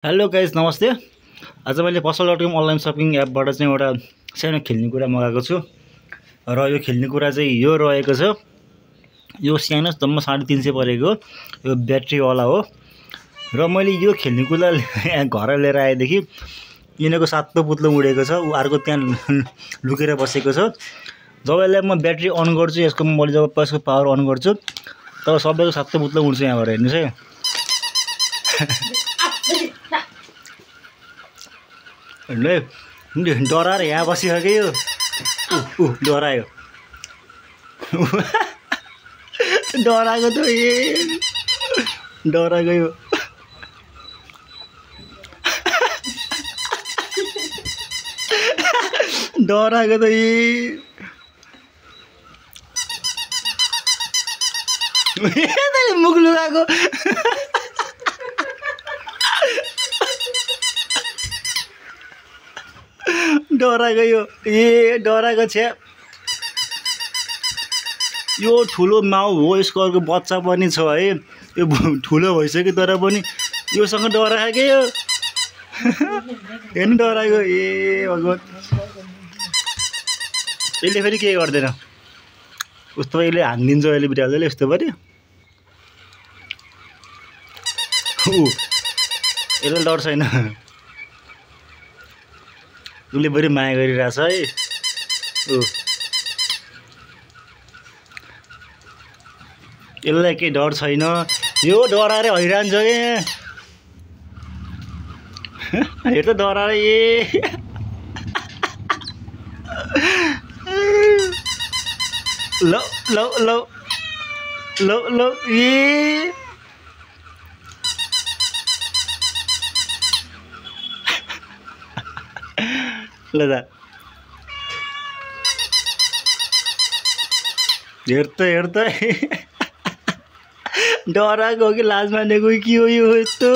Hello guys नमस्ते। आज मैले पसल डट कम अनलाइन सपिङ एपबाट चाहिँ एउटा सानो खेल्ने कुरा मगाएको छु र यो खेल्ने कुरा चाहिँ यो रहेको छ। यो सानो जम्मा 350 परेको यो ब्याट्रीवाला हो र मैले यो खेल्ने कुरा घर लिएर आएदेखि यिनीको सातो पुत्लो उडेको छ। अर्को त्यहाँ लुकेर बसेको छ। जब यसलाई म ब्याट्री अन गर्छु, यसको मैले जब यसको पावर अन गर्छु तब सबैको सातो पुत्लो उड्छ। यहाँबाट हेर्नुहोस् है। डराएर यहाँ बसिसक्यो यो। डरायो डराएको त डराएको यो। डराएको त मुख लुगाएको। डराएको यो डराएको छ। यो ठुलो माउ हो, यसको अर्को बच्चा पनि छ है। यो ठुलो भइसक्यो तर पनि योसँग डराएको यो। हेर्नु डराएको। भगवान्, यसले फेरि केही गर्दैन। उस्तो यसले हानिदिन्छ, अहिले बिरालोले यस्तो पऱ्यो। यसले डर छैन, उसले बरु माया गरिरहेछ है। यसलाई केही डर छैन, यो डराएर हैरान छ क्या। हेर त डराएर ल ल ल ल ल ल दा हेर त डराएको हो कि लाज मानेको के हो यो यस्तो।